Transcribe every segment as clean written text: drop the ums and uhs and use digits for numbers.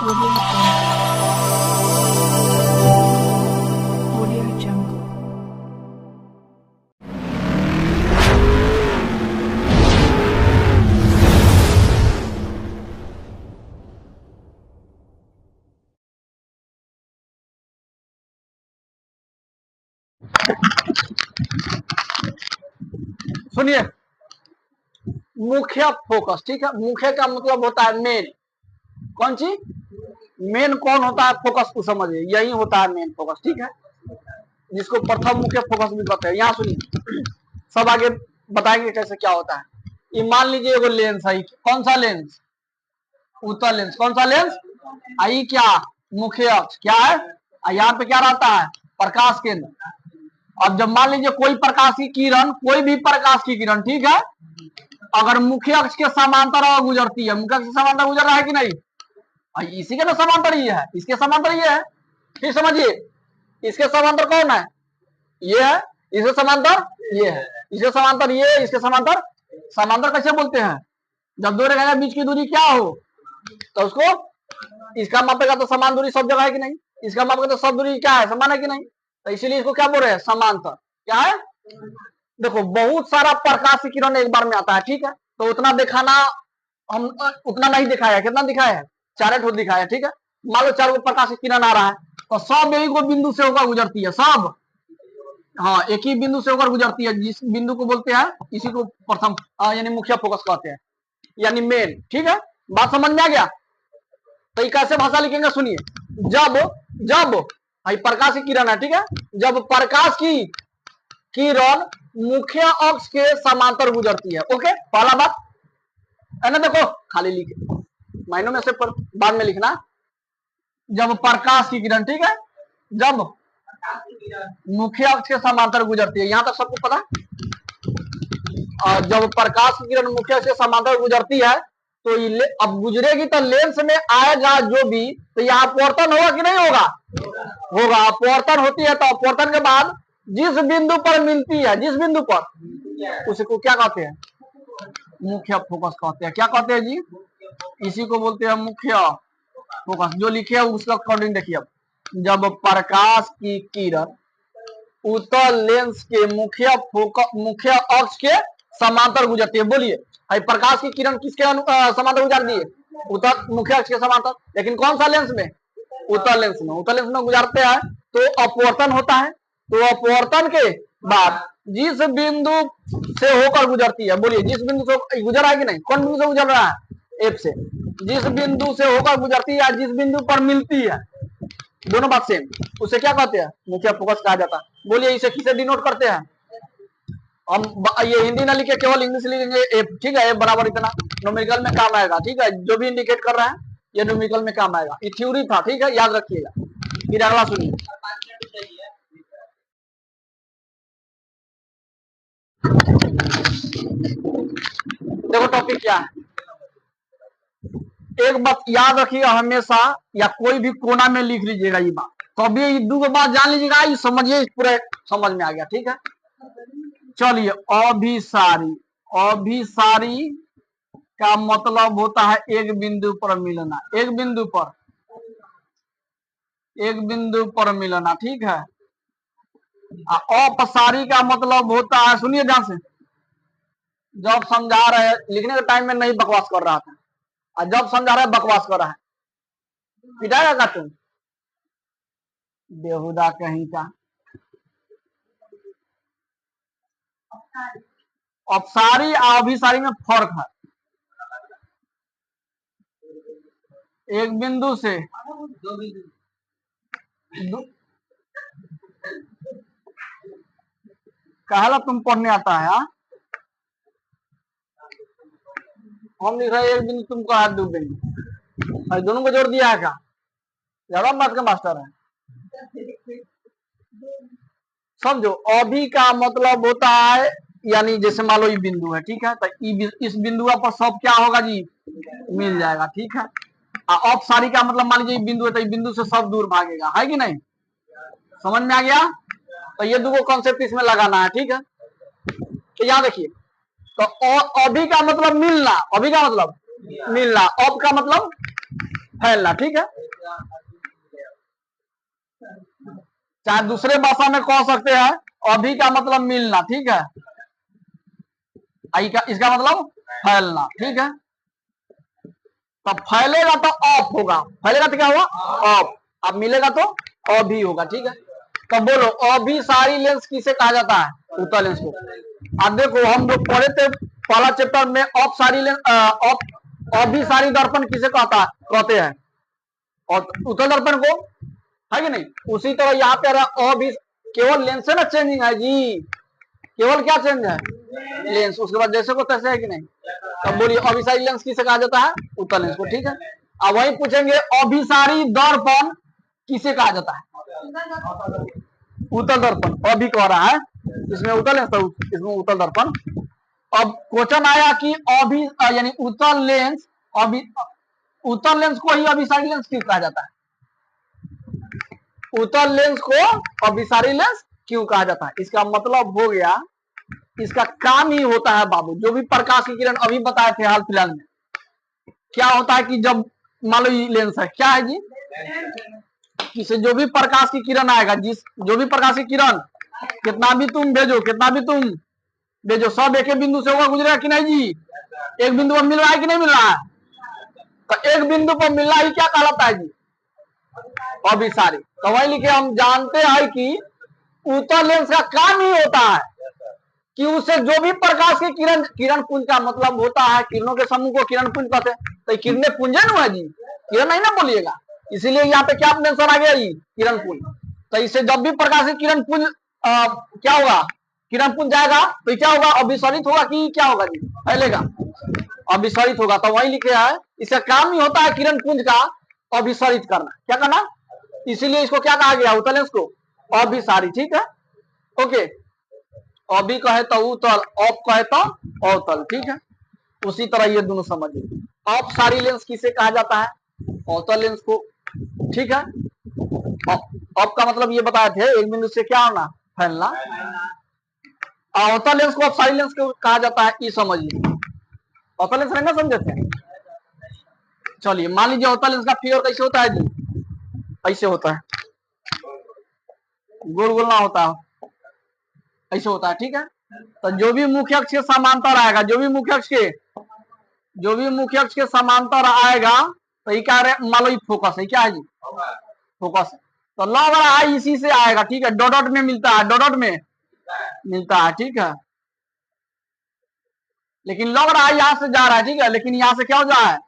Audio Jungle. सुनिए, मुख्य focus, ठीक है। मुख्य का मतलब होता है मेन। कौन सी मेन? कौन होता है फोकस को समझिए, यही होता है मेन फोकस, ठीक है, जिसको प्रथम मुख्य फोकस भी कहते हैं। यहाँ सुनिए, सब आगे बताएंगे कैसे क्या होता है। ये मान लीजिए एगो लेंस है। कौन सा लेंस? उत्तल लेंस। कौन सा लेंस? आई क्या? मुख्य अक्ष। क्या है? यहाँ पे क्या रहता है? प्रकाश केंद्र। अब जब मान लीजिए कोई प्रकाश की किरण, कोई भी प्रकाश की किरण, ठीक है, अगर मुख्य अक्ष के समांतर गुजरती है, मुख्य अक्ष के समांतर गुजर रहा है कि नहीं? इसी के तो समांतर ये है, इसके समांतर ये है। फिर समझिए, इसके समांतर कौन है? ये है। इसके समांतर ये है। इसके समांतर ये है, इसके समांतर। समांतर कैसे बोलते हैं? जब दो रेखा के बीच की दूरी क्या हो तो उसको इसका मापेगा तो समान दूरी सब जगह है कि नहीं? इसका मापेगा तो सब दूरी क्या है? समान है कि नहीं? तो इसीलिए इसको क्या बोल रहे हैं? समांतर। क्या है? देखो, बहुत सारा प्रकाश की किरण एक बार में आता है, ठीक है, तो उतना दिखाना हम उतना नहीं दिखाया। कितना दिखाया है? 4 ठोट दिखाया, ठीक है। मान लो 4 प्रकाश की किरण आ रहा है, तो सब एक ही बिंदु से होकर गुजरती है, सब। हाँ, एक ही बिंदु से होकर गुजरती है, जिस बिंदु को बोलते हैं, इसी को प्रथम यानी मुख्य फोकस कहते हैं, यानी मेन, ठीक है। बात समझ में आ गया? तो ये कैसे भाषा लिखेंगे? सुनिए, जब जब प्रकाश की किरण है, ठीक है, जब प्रकाश की किरण मुख्य अक्ष के समांतर गुजरती है। ओके, पहला बात है ना। देखो, खाली लिखे माइनों में से पर बाद में लिखना। जब प्रकाश की किरण, ठीक है, जब मुख्य अक्ष के समांतर गुजरती है, यहां तक सबको पता। और जब प्रकाश की किरण मुख्य अक्ष के समांतर गुजरती है तो अब गुजरेगी तो लेंस में आएगा जो भी, तो यहाँ अपवर्तन होगा कि नहीं होगा? होगा। अपवर्तन होती है तो अपवर्तन के बाद जिस बिंदु पर मिलती है, जिस बिंदु पर, उसको क्या कहते हैं? मुख्य फोकस कहते हैं। क्या कहते हैं जी? इसी को बोलते हैं मुख्य फोकस। जो लिखे है उसका अकॉर्डिंग देखिए। अब जब प्रकाश की किरण उत्तल लेंस के मुख्य अक्ष के समांतर गुजरती है, बोलिए भाई, प्रकाश की किरण किसके समांतर गुजरती है? उत्तल मुख्य अक्ष के समांतर। लेकिन कौन सा लेंस में? उत्तल लेंस में। उत्तल लेंस में गुजरते हैं तो अपवर्तन होता है। तो अपवर्तन के बाद जिस बिंदु से होकर गुजरती है, बोलिए जिस बिंदु से गुजर रहा है कि नहीं? कौन बिंदु से गुजर रहा है? एफ से। जिस बिंदु से होकर गुजरती है, जिस बिंदु पर मिलती है, दोनों बात सेम, उसे क्या कहते हैं? मुख्य फोकस कहा जाता है। बोलिए इसे किसे डिनोट करते हैं? हम ये हिंदी ना लिखे, केवल इंग्लिश लिखेंगे एफ, ठीक है। एफ बराबर इतना न्यूमेरिकल में काम आएगा, ठीक है। जो भी इंडिकेट कर रहा है ये न्यूमेरिकल में काम आएगा। ये थ्योरी था, ठीक है, याद रखिएगा। फिर अगला सुनिए। देखो टॉपिक क्या है, एक बात याद रखिएगा हमेशा, या कोई भी कोना में लिख लीजिएगा ये बात, तो अभी ये दो बात जान लीजिएगा, ये समझिए, पूरे समझ में आ गया, ठीक है। चलिए, अभिसारी। अभिसारी का मतलब होता है एक बिंदु पर मिलना, एक बिंदु पर, एक बिंदु पर मिलना, ठीक है। अपसारी का मतलब होता है, सुनिए ध्यान से, जब समझा रहे लिखने के टाइम में नहीं बकवास कर रहा था, और जब समझा रहे बकवास कर रहा है, पिटाएगा का तुम? बेहुदा कहीं का। अपसारी और अभिसारी में फर्क है। एक बिंदु से कहला तुम पढ़ने आता है? हम लिख रहे हैं एक बिंदु, तुमको हाथ 2 बिंदु, दोनों को जोड़ दिया है क्या? ज्यादा बात का मास्टर है। समझो, अभी का मतलब होता है, यानी जैसे मान लो ये बिंदु है, ठीक है, तो इस बिंदु पर सब क्या होगा जी? मिल जाएगा, ठीक है। अपसारी का मतलब मान लीजिए बिंदु है तो बिंदु से सब दूर भागेगा, है कि नहीं? समझ में आ गया? तो ये दो कॉन्सेप्ट इसमें लगाना है, ठीक है। तो यहाँ देखिए, तो अभी का मतलब मिलना, अभी का मतलब मिलना, अब का मतलब फैलना, ठीक है। चाहे दूसरे भाषा में कह सकते हैं, अभी का मतलब मिलना, ठीक है। इसका मतलब फैलना, ठीक है। तो फैलेगा तो ऑफ होगा, फैलेगा तो क्या होगा ऑफ, अब मिलेगा तो अभी होगा, ठीक है। तो बोलो अभिसारी लेंस किसे कहा जाता है? उत्तल लेंस को। अब देखो हम लोग पढ़े थे पहला चैप्टर में अपसारी लेंस, अभिसारी दर्पण किसे कहते हैं, और उत्तल दर्पण को, है कि नहीं। उसी तरह यहाँ पे अभी केवल लेंस से ना चेंजिंग है जी, केवल क्या चेंज है लेंस, उसके बाद जैसे को तैसे है कि नहीं। तब बोलिए अभिसारी लेंस किसे कहा जाता है? उत्तल लेंस को, ठीक है। अब वही पूछेंगे अभिसारी दर्पण किसे कहा जाता है? उत्तल दर्पण। अभी कह रहा है इसमें उत्तल लेंस था, इसमें उत्तल दर्पण। अब क्वेश्चन आया कि अभी यानी उत्तल लेंस, उत्तल लेंस को ही अभिसारी लेंस क्यों कहा जाता है? उत्तल लेंस को अभिसारी लेंस क्यों कहा जाता है? इसका मतलब हो गया, इसका काम ही होता है बाबू, जो भी प्रकाश की किरण अभी बताए थे हाल फिलहाल में, क्या होता है कि जब मान लो ये लेंस है, क्या है जी, इसे जो भी प्रकाश की किरण आएगा, जो भी प्रकाश की किरण कितना भी तुम भेजो सब एक बिंदु से होगा गुजरेगा कि नहीं जी? एक बिंदु पर मिल रहा है कि नहीं मिल रहा है? तो एक बिंदु पर मिलना ही क्या कहलाता है जी? अभिसारी। तो वही लिखे हम जानते हैं कि उत्तल लेंस का काम ही होता है कि उससे जो भी प्रकाश की किरण पुंज का मतलब होता है, किरणों के समूह को किरण पुंज कहते हैं। तो किरणें पुंजन हुआ जी, किरण नहीं ना बोलिएगा, इसीलिए यहाँ पे क्या आंसर आ गया जी? किरण पुंज। तो इससे जब भी प्रकाश की किरण पुंज क्या होगा, किरण पुंज जाएगा तो क्या होगा? अभिसरित होगा कि क्या होगा जी? फैलेगा, अभिसरित होगा। तो वही लिखे है इसका काम ही होता है किरण पुंज का अभिसरित करना, क्या करना, इसीलिए इसको क्या कहा गया? उत्तल लेंस को अभिसारी, ठीक है। ओके, अभी कहे तो उत्तल, अप कहे तो अवतल, ठीक है। उसी तरह ये दोनों समझिए। अपसारी लेंस किसे कहा जाता है? अवतल लेंस को, ठीक है। अप का मतलब ये बताए थे, एक बिंदु से क्या होना, फैलना। अवतल लेंस को अपसारी लेंस को कहा जाता है, ये समझिए। अवतल लेंस रहना समझे थे। चलिए मान लीजिए अवतल लेंस का फिगर कैसे होता है जी? ऐसे होता है, गोल गोल ना होता है, ऐसे होता है, ठीक है। तो जो भी मुख्य अक्ष के समांतर आएगा, जो भी मुख्य अक्ष के समांतर आएगा, तो ये क्या मान लो फोकस है, क्या है जी? फोकस है। तो लग रहा है इसी से आएगा, ठीक है। डॉट में मिलता है, डॉट में मिलता है, ठीक है। लेकिन लग रहा है यहां से जा रहा है, ठीक है, लेकिन यहां से क्या हो जा है?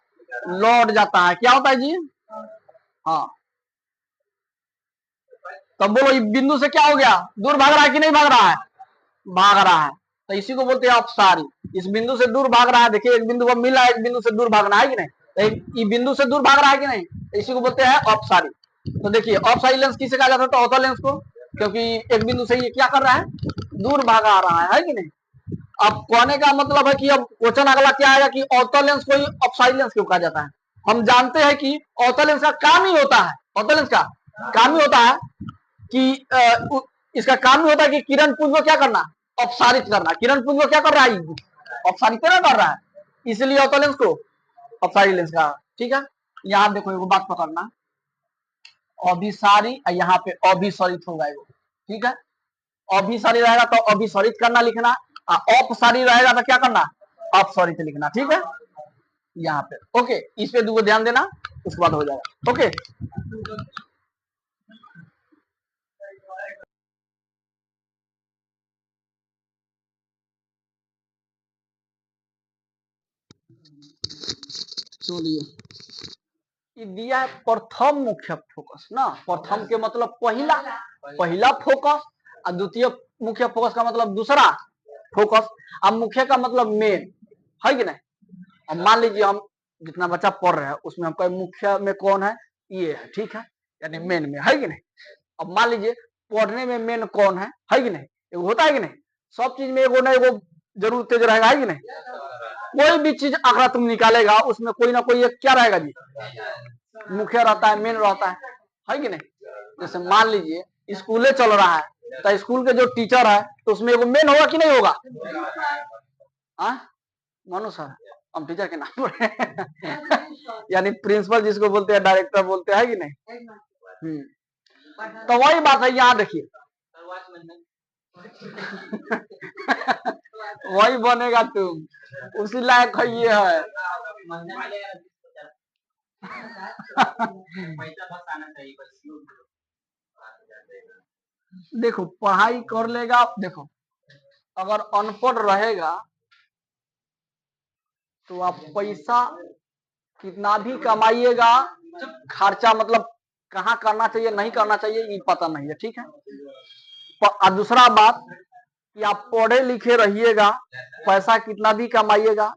लौट जाता है, क्या होता है जी? हाँ। तब बोलो ये बिंदु से क्या हो गया? दूर भाग रहा है कि नहीं भाग रहा है? भाग रहा है। तो इसी को बोलते हैं अपसारी। इस बिंदु से दूर भाग रहा है, देखिए एक बिंदु पर मिला है, एक बिंदु से दूर भागना है कि नहीं? तो ये बिंदु से दूर भाग रहा है कि नहीं? तो इसी को बोलते हैं अपसारी। तो देखिए अपसारी लेंस किसे कहा जाता है? तो अवतल लेंस को, क्योंकि एक बिंदु से ये क्या कर रहा है? दूर भागा आ रहा है कि नहीं। अब कहने का मतलब है कि अब क्वेश्चन अगला क्या आएगा कि अवतल लेंस को ही अपसारी लेंस क्यों कहा जाता है? हम जानते हैं कि अवतल लेंस का काम ही होता है, अवतल लेंस का काम ही होता है कि इसका काम ही होता है कि किरण पुंज को क्या करना? अपसारित करना। किरण पुंज को क्या कर रहा है? अपसारित कर रहा है, इसलिए अवतल लेंस को अपसारी लेंस का, ठीक है। यहाँ देखो एगो बात पकड़ना, अभिसारी यहाँ पे अभिसरित होगा एगो, ठीक है। अभिसारी रहेगा तो अभिसरित करना लिखना, अपसारी रहेगा तो क्या करना? अपसरित लिखना, ठीक है। यहाँ पे ओके, इस पे दूगो ध्यान देना, उसके बाद हो जाएगा। ओके, चलिए दिया है प्रथम मुख्य फोकस ना, प्रथम के मतलब पहला फोकस, और द्वितीय मुख्य फोकस का मतलब दूसरा फोकस। अब मुख्य का मतलब मेन, है कि नहीं। अब मान लीजिए हम जितना बच्चा पढ़ रहे हैं उसमें हमको मुख्य में कौन है? ये है, ठीक है, यानी मेन में, है कि नहीं। अब मान लीजिए पढ़ने में मेन कौन है कि नहीं, एगो होता है कि नहीं। सब चीज में एगो ना एगो जरूर तेज रहेगा, है कि नहीं। कोई भी चीज आंकड़ा तुम निकालेगा उसमें कोई ना कोई एक क्या रहेगा जी? मुख्य रहता है, मेन रहता है कि नहीं। जैसे मान लीजिए स्कूले चल रहा है तो स्कूल के जो टीचर है तो उसमें एगो मेन होगा कि नहीं होगा? हाँ मानो सर, हम टीचर के नाम बोल रहे हैं यानी प्रिंसिपल जिसको बोलते हैं, डायरेक्टर बोलते हैं कि नहीं। तो वही बात है, यहाँ देखिए वही बनेगा तुम, उसी लायक है ये है। देखो पढ़ाई कर लेगा, देखो अगर अनपढ़ रहेगा तो आप पैसा कितना भी कमाइएगा, खर्चा मतलब कहाँ करना चाहिए नहीं करना चाहिए ये पता नहीं है, ठीक है। और दूसरा बात कि आप पढ़े लिखे रहिएगा, पैसा कितना भी कमाइएगा,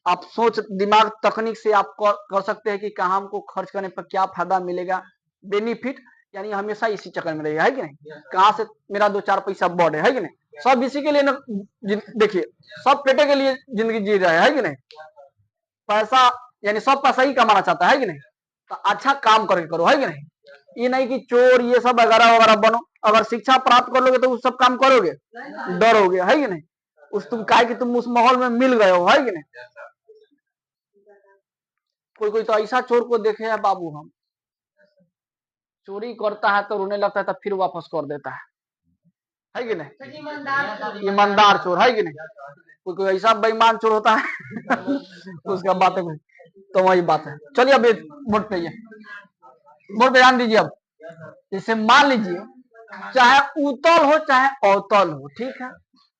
आप सोच दिमाग तकनीक से आप कर सकते हैं कि कहाँ हमको खर्च करने पर क्या फायदा मिलेगा, बेनिफिट, यानी हमेशा इसी चक्कर में रहेगा, है कि नहीं। कहाँ से मेरा 2-4 पैसा बढ़े, है कि नहीं। सब इसी के लिए ना, देखिए सब पेटे के लिए जिंदगी जी रहे है कि नहीं। पैसा यानी सब पैसा ही कमाना चाहता है कि नहीं। तो अच्छा काम करके करो, है कि नहीं। ये नहीं कि चोर ये सब वगैरह वगैरह बनो। अगर शिक्षा प्राप्त कर लोगे तो उस सब काम करोगे, डरोगे, है कि नहीं। उस तुम काहे कि तुम उस माहौल में मिल गए हो, है कि नहीं। कोई कोई तो ऐसा चोर को देखे है बाबू, हम चोरी करता है तो रोने लगता है, तो फिर वापस कर देता है कि नहीं। ईमानदार चोर, है कि नहीं। कोई कोई ऐसा बेईमान चोर होता है उसका बात है। तो वही बात है। चलिए अब बोर्ड पे ध्यान दीजिए। अब जैसे मान लीजिए चाहे उत्तल हो चाहे अवतल हो, ठीक है।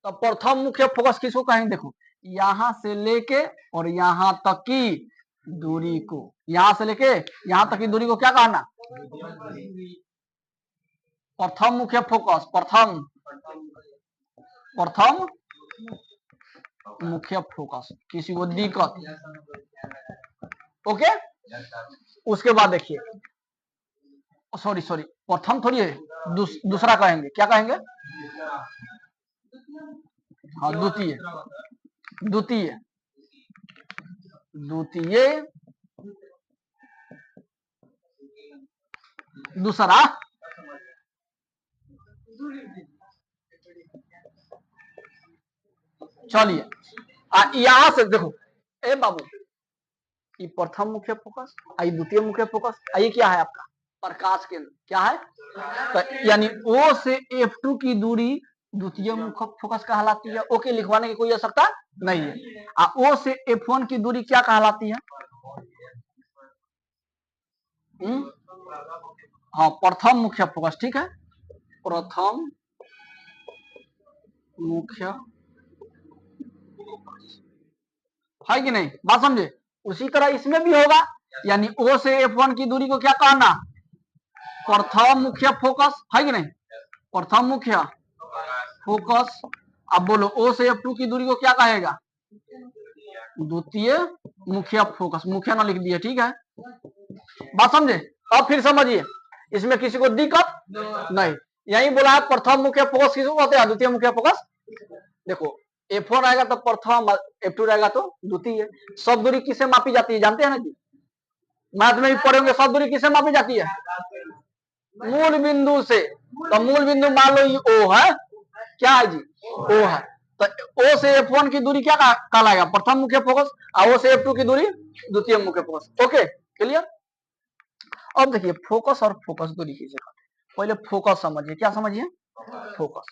तो प्रथम मुख्य फोकस किसको कहेंगे, देखो यहां से लेके और यहां तक की दूरी को, यहां से लेके यहां तक की दूरी को क्या कहना, प्रथम मुख्य फोकस। प्रथम मुख्य फोकस, किसी को दिक्कत, ओके। उसके बाद देखिए, सॉरी प्रथम थोड़ी है, दूसरा कहेंगे, क्या कहेंगे, हाँ द्वितीय, दूसरा। चलिए यहां से देखो, ए बाबू ये प्रथम मुख्य फोकस, आई द्वितीय मुख्य फोकस, आई क्या है आपका प्रकाश केंद्र, क्या है। तो यानी O से F2 की दूरी द्वितीय मुख्य फोकस कहलाती है। ओके लिखवाने की कोई आवश्यकता नहीं है। O से F1 की दूरी क्या कहलाती है, हाँ प्रथम मुख्य फोकस, ठीक है। प्रथम मुख्य है कि नहीं, बात समझे। उसी तरह इसमें भी होगा, यानी O से F1 की दूरी को क्या कहना, प्रथम मुख्य फोकस, है कि नहीं, प्रथम मुख्य फोकस। अब बोलो O से F2 की दूरी को क्या कहेगा, द्वितीय मुख्य फोकस। मुख्य ना लिख दिए, ठीक है, बात समझे। अब फिर समझिए, इसमें किसी को दिक्कत नहीं। यही बोला है प्रथम मुख्य फोकस किसको कहते हैं, द्वितीय मुख्य फोकस। देखो F1 आएगा तो प्रथम, F2 रहेगा तो द्वितीय। सब दूरी किससे मापी जाती है जानते हैं ना जी, मैथ में भी पढ़ेंगे। सब दूरी किससे मापी जाती है, मूल बिंदु से। तो मूल बिंदु मान लो ये O है, क्या है जी, O है। तो O से F1 की दूरी क्या कहलाएगा, प्रथम मुख्य फोकस। और O से F2 की दूरी द्वितीय मुख्य फोकस। Okay clear. अब देखिए फोकस और फोकस दूरी किसे कहते हैं। पहले फोकस समझिए, क्या समझिए, फोकस।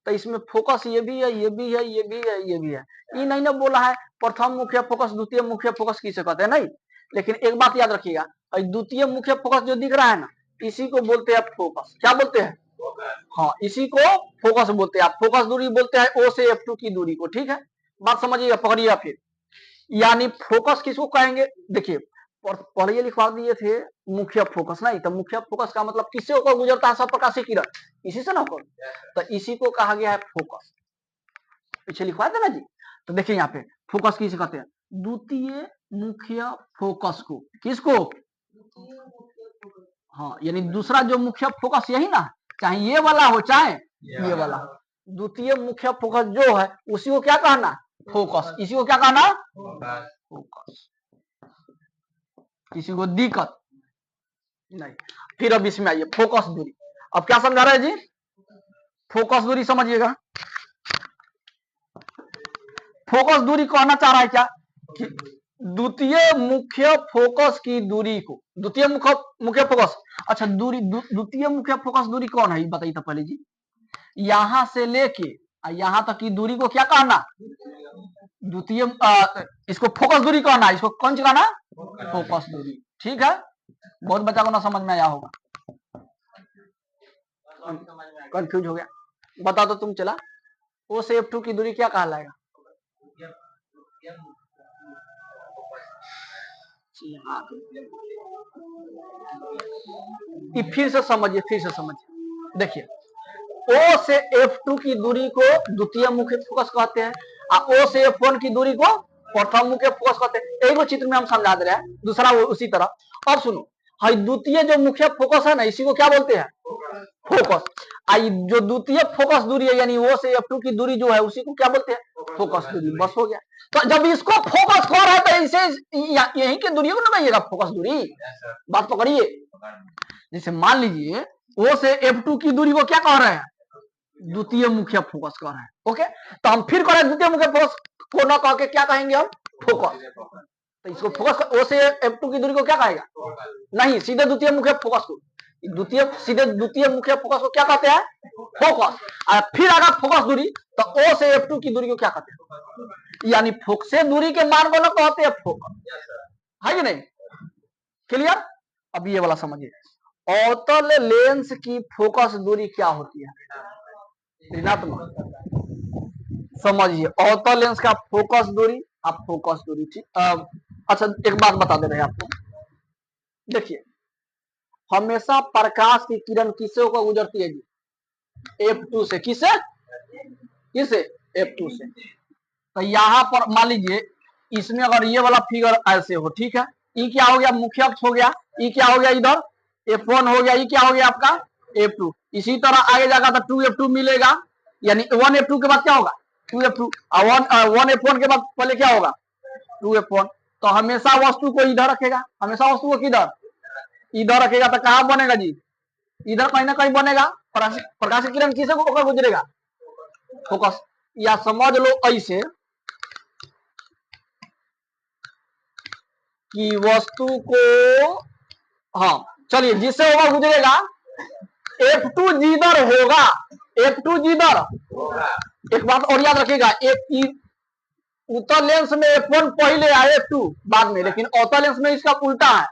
तो इसमें फोकस ये भी है, ये भी है, ये भी है, ये भी है। ये नहीं ना बोला है प्रथम मुख्य फोकस द्वितीय मुख्य फोकस किसे कहते हैं, नहीं। लेकिन एक बात याद रखिएगा, द्वितीय मुख्य फोकस जो दिख रहा है ना, इसी को बोलते हैं फोकस। क्या बोलते हैं, हाँ इसी को फोकस बोलते हैं। आप फोकस दूरी बोलते हैं O से F2 की दूरी को, ठीक है। बात समझिएगा, पकड़िएगा फिर। यानी फोकस किसको कहेंगे, देखिए पढ़िए लिखवा दिए थे मुख्य फोकस, नहीं तो मुख्य फोकस का मतलब किससे होकर गुजरता है सब प्रकाशीय किरण, इसी से ना होकर। तो इसी को कहा गया है फोकस, पीछे लिखवा देना जी। तो देखिए यहाँ पे फोकस किसे कहते हैं, द्वितीय मुख्य फोकस को। किसको, हाँ यानी दूसरा जो मुख्य फोकस यही ना, चाहे ये वाला हो चाहे ये वाला हो, द्वितीय मुख्य फोकस जो है उसी को क्या कहना, फोकस। इसी को क्या कहना, फोकस। किसी को दिक्कत नहीं। फिर अब इसमें आइए फोकस दूरी। अब क्या समझा रहा है जी, फोकस दूरी समझिएगा। फोकस दूरी कहना चाह रहा है क्या, द्वितीय मुख्य फोकस की दूरी को, द्वितीय मुख्य फोकस, अच्छा दूरी, द्वितीय मुख्य फोकस दूरी कौन है बताइए तो पहले जी। यहां से लेके यहां तक की दूरी को क्या कहना, द्वितीय, इसको फोकस दूरी कहना, इसको कौन सी कहना, फोकस दूरी। ठीक है, बहुत बच्चा को ना समझ में आया होगा, कंफ्यूज हो गया, बता दो तुम चला। ओ से F2 की दूरी क्या कहलाएगा, फिर से समझिए, फिर से समझिए, देखिए O से F2 की दूरी को द्वितीय मुख्य फोकस कहते हैं, और O से F1 की दूरी को प्रथम मुख्य फोकस कहते हैं। एक चित्र में हम समझा दे रहे हैं, दूसरा उसी तरह। अब सुनो, द्वितीय जो मुख्य फोकस है ना, इसी को क्या बोलते हैं, फोकस। जो द्वितीय फोकस दूरी है यानी O से F2 की दूरी जो है उसी को क्या बोलते हैं, फोकस दूरी। बस हो गया। तो जब इसको फोकस कर रहा है तो इसे यही की दूरी को ना कहिएगा फोकस दूरी। बात पकड़िए, जैसे मान लीजिए O से F2 की दूरी को क्या कह रहे हैं, द्वितीय मुख्य फोकस कह रहे हैं। ओके, तो हम फिर करें द्वितीय मुख्य फोकस को ना कह के क्या कहेंगे हम, फोकस। तो इसको फोकस, O से F2 की दूरी को क्या कहेगा, नहीं, सीधे द्वितीय मुख्य फोकस को, सीधे द्वितीय मुख्य फोकस को क्या कहते हैं, फोकस। और फिर अगर फोकस दूरी तो O से F2 की दूरी को क्या कहते हैं, यानी फोकस दूरी के मान को ना कहते हैं फोकस, है कि नहीं, क्लियर। अब ये वाला समझिए, अवतल लेंस की फोकस दूरी क्या होती है, ऋणात्मक। समझिए, अवतल लेंस का फोकस दूरी, आप फोकस दूरी, ठीक। अच्छा एक बात बता दे रहे हैं आपको, देखिए हमेशा प्रकाश की किरण किससे होकर गुजरती है जी, F2 से। किससे, F2 से। तो यहां पर मान लीजिए इसमें अगर ये वाला फिगर ऐसे हो, ठीक है, ये क्या हो गया, मुख्य अक्ष हो गया, ये क्या हो गया इधर F1 हो गया, ये क्या हो गया आपका F2। इसी तरह आगे जाकर तो 2F2 मिलेगा, यानी 1F2 के बाद क्या होगा 2F2, और 1F1 के बाद पहले क्या होगा 2F1। तो हमेशा वस्तु को इधर रखेगा, हमेशा वस्तु को किधर, इधर रखेगा। तो कहां बनेगा जी, इधर कहीं ना कहीं बनेगा। प्रकाश की किरण किसे होकर गुजरेगा, फोकस। या समझ लो ऐसे कि वस्तु को, हाँ चलिए, जिससे होगा गुजरेगा F2 जिधर होगा, F2 जिधर। एक बात और याद रखिएगा, उत्तल लेंस में F1 पहले आए F2 बाद में, लेकिन अवतल लेंस में इसका उल्टा है,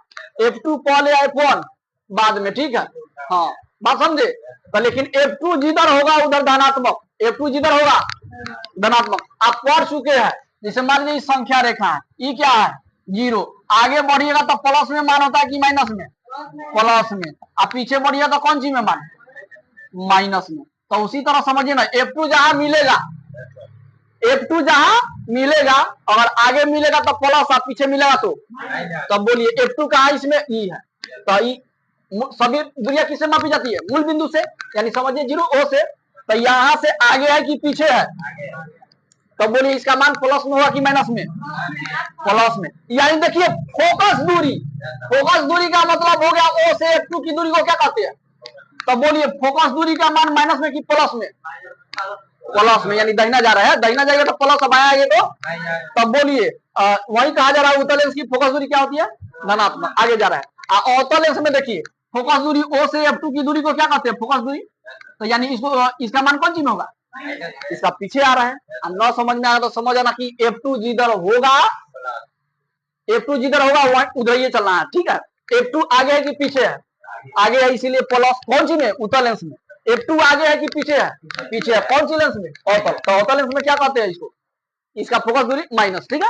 F2 पहले आए F1 बाद में। ठीक है, हाँ बात समझे। तो लेकिन F2 जिधर होगा उधर धनात्मक, F2 जिधर होगा धनात्मक। आप पढ़ चुके हैं, जैसे मान लीजिए संख्या रेखा है, ये क्या है 0, आगे बढ़िएगा तो प्लस में मान होता है कि माइनस में, प्लस में। आप पीछे बढ़िएगा तो कौन सी में मान, माइनस में। तो उसी तरह समझिए ना, F2 जहां मिलेगा, F2 जहां मिलेगा, अगर आगे मिलेगा तो प्लस, और पीछे मिलेगा तो तब बोलिए F2 कहा, इसमें ई है। तो सभी दूरियां किससे मापी जाती है, मूल बिंदु से, यानी समझिए 0 O से। तो यहां से आगे है कि पीछे है, तो बोलिए इसका मान प्लस में होगा कि माइनस में, प्लस में। यानी देखिए फोकस दूरी, फोकस दूरी का मतलब हो गया O से F2 की दूरी को क्या कहते हैं। तो बोलिए फोकस दूरी का मान माइनस में कि प्लस में, प्लस में, यानी दाहिना जा रहा है, दाहिना जाएगा तो प्लस, अब आएगा तो तब बोलिए वही कहा जा रहा है उत्तल लेंस की फोकस दूरी क्या होती है, धनात्मक, आगे जा रहा है। अवतल लेंस में देखिए फोकस दूरी O से F2 की दूरी को क्या कहते हैं, फोकस दूरी। तो यानी इसको, इसका मान कौन सी में होगा, इसका पीछे आ रहा है। न समझ में आया तो समझ आना कि F2 जिधर होगा, F2 जिधर होगा वहां उधर ही चलना है। ठीक है, F2 आगे है कि पीछे है, आगे है, इसीलिए प्लस कौन सी में, उत्तल लेंस में। F2 आगे है कि पीछे है, पीछे है, कौन सी लेंस में, अवतल। तो अवतल लेंस में क्या कहते हैं इसको, इसका फोकस दूरी माइनस। ठीक है,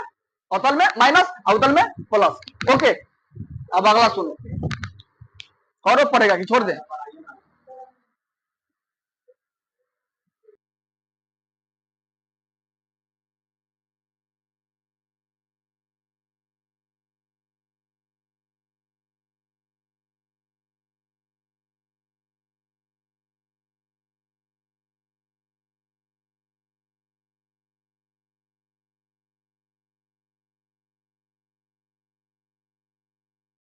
अवतल में माइनस, अवतल में प्लस। ओके, अब अगला सुनो, और पड़ेगा कि छोड़ दें।